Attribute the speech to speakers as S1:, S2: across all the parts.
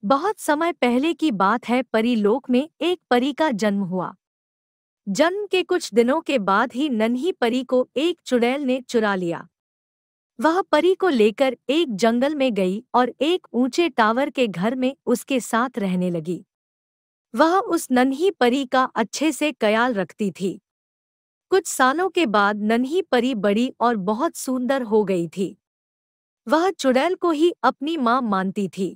S1: बहुत समय पहले की बात है। परीलोक में एक परी का जन्म हुआ। जन्म के कुछ दिनों के बाद ही नन्ही परी को एक चुड़ैल ने चुरा लिया। वह परी को लेकर एक जंगल में गई और एक ऊंचे टावर के घर में उसके साथ रहने लगी। वह उस नन्ही परी का अच्छे से ख्याल रखती थी। कुछ सालों के बाद नन्ही परी बड़ी और बहुत सुंदर हो गई थी। वह चुड़ैल को ही अपनी मां मानती थी।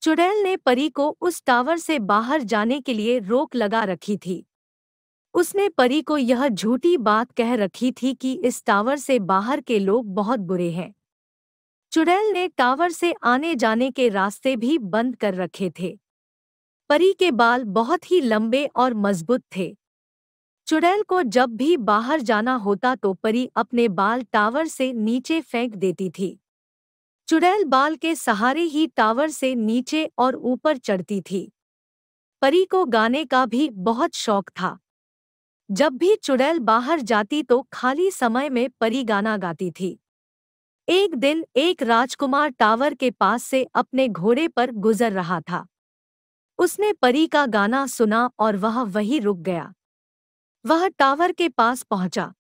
S1: चुड़ैल ने परी को उस टावर से बाहर जाने के लिए रोक लगा रखी थी। उसने परी को यह झूठी बात कह रखी थी कि इस टावर से बाहर के लोग बहुत बुरे हैं। चुड़ैल ने टावर से आने जाने के रास्ते भी बंद कर रखे थे। परी के बाल बहुत ही लंबे और मजबूत थे। चुड़ैल को जब भी बाहर जाना होता तो परी अपने बाल टावर से नीचे फेंक देती थी। चुड़ैल बाल के सहारे ही टावर से नीचे और ऊपर चढ़ती थी। परी को गाने का भी बहुत शौक था। जब भी चुड़ैल बाहर जाती तो खाली समय में परी गाना गाती थी। एक दिन एक राजकुमार टावर के पास से अपने घोड़े पर गुजर रहा था। उसने परी का गाना सुना और वह वहीं रुक गया। वह टावर के पास पहुंचा।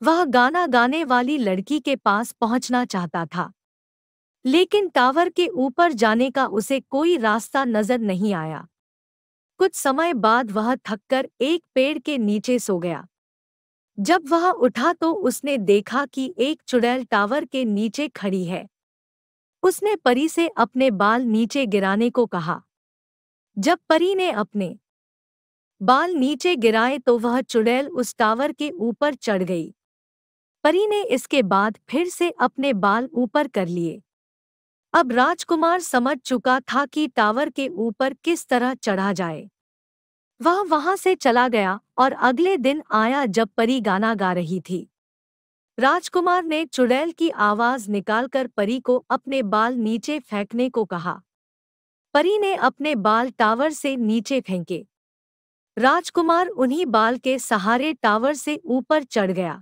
S1: वह गाना गाने वाली लड़की के पास पहुंचना चाहता था, लेकिन टावर के ऊपर जाने का उसे कोई रास्ता नजर नहीं आया। कुछ समय बाद वह थककर एक पेड़ के नीचे सो गया। जब वह उठा तो उसने देखा कि एक चुड़ैल टावर के नीचे खड़ी है। उसने परी से अपने बाल नीचे गिराने को कहा। जब परी ने अपने बाल नीचे गिराए तो वह चुड़ैल उस टावर के ऊपर चढ़ गई। परी ने इसके बाद फिर से अपने बाल ऊपर कर लिए। अब राजकुमार समझ चुका था कि टावर के ऊपर किस तरह चढ़ा जाए। वह वहां से चला गया और अगले दिन आया जब परी गाना गा रही थी। राजकुमार ने चुड़ैल की आवाज निकालकर परी को अपने बाल नीचे फेंकने को कहा। परी ने अपने बाल टावर से नीचे फेंके। राजकुमार उन्हीं बाल के सहारे टावर से ऊपर चढ़ गया।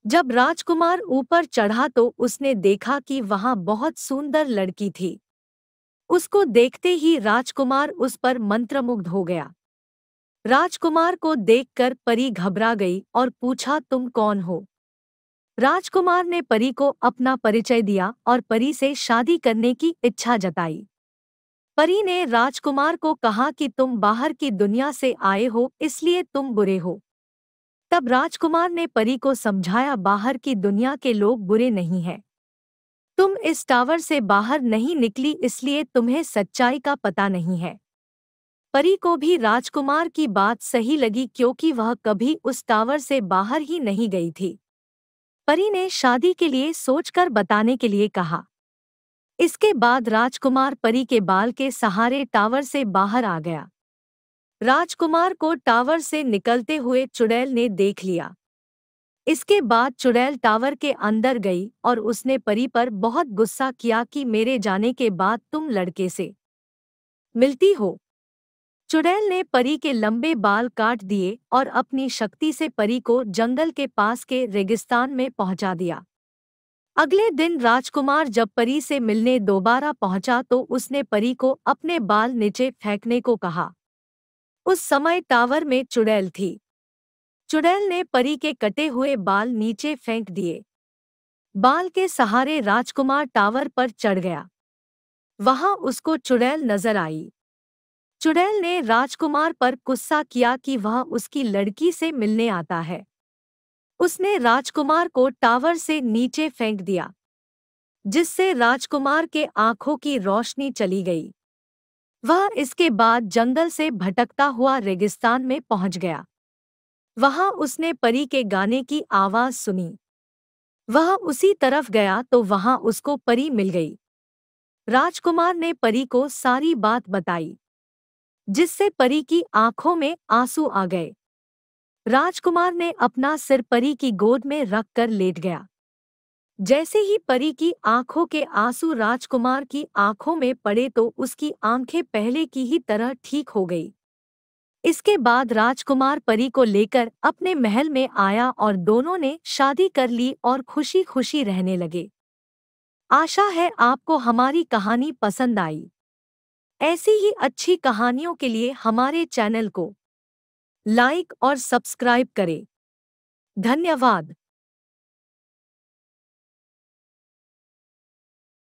S1: जब राजकुमार ऊपर चढ़ा तो उसने देखा कि वहां बहुत सुंदर लड़की थी। उसको देखते ही राजकुमार उस पर मंत्रमुग्ध हो गया। राजकुमार को देखकर परी घबरा गई और पूछा, तुम कौन हो? राजकुमार ने परी को अपना परिचय दिया और परी से शादी करने की इच्छा जताई। परी ने राजकुमार को कहा कि तुम बाहर की दुनिया से आए हो, इसलिए तुम बुरे हो। तब राजकुमार ने परी को समझाया, बाहर की दुनिया के लोग बुरे नहीं हैं। तुम इस टावर से बाहर नहीं निकली इसलिए तुम्हें सच्चाई का पता नहीं है। परी को भी राजकुमार की बात सही लगी क्योंकि वह कभी उस टावर से बाहर ही नहीं गई थी। परी ने शादी के लिए सोचकर बताने के लिए कहा। इसके बाद राजकुमार परी के बाल के सहारे टावर से बाहर आ गया। राजकुमार को टावर से निकलते हुए चुड़ैल ने देख लिया। इसके बाद चुड़ैल टावर के अंदर गई और उसने परी पर बहुत गुस्सा किया कि मेरे जाने के बाद तुम लड़के से मिलती हो। चुड़ैल ने परी के लंबे बाल काट दिए और अपनी शक्ति से परी को जंगल के पास के रेगिस्तान में पहुंचा दिया। अगले दिन राजकुमार जब परी से मिलने दोबारा पहुंचा तो उसने परी को अपने बाल नीचे फेंकने को कहा। उस समय टावर में चुड़ैल थी। चुड़ैल ने परी के कटे हुए बाल नीचे फेंक दिए। बाल के सहारे राजकुमार टावर पर चढ़ गया। वहां उसको चुड़ैल नजर आई। चुड़ैल ने राजकुमार पर गुस्सा किया कि वह उसकी लड़की से मिलने आता है। उसने राजकुमार को टावर से नीचे फेंक दिया, जिससे राजकुमार के आंखों की रोशनी चली गई। वह इसके बाद जंगल से भटकता हुआ रेगिस्तान में पहुंच गया। वहां उसने परी के गाने की आवाज सुनी। वह उसी तरफ गया तो वहां उसको परी मिल गई। राजकुमार ने परी को सारी बात बताई, जिससे परी की आंखों में आंसू आ गए। राजकुमार ने अपना सिर परी की गोद में रखकर लेट गया। जैसे ही परी की आंखों के आंसू राजकुमार की आंखों में पड़े तो उसकी आंखें पहले की ही तरह ठीक हो गई। इसके बाद राजकुमार परी को लेकर अपने महल में आया और दोनों ने शादी कर ली और खुशी खुशी रहने लगे। आशा है आपको हमारी कहानी पसंद आई। ऐसी ही अच्छी कहानियों के लिए हमारे चैनल को लाइक और सब्सक्राइब करें। धन्यवाद।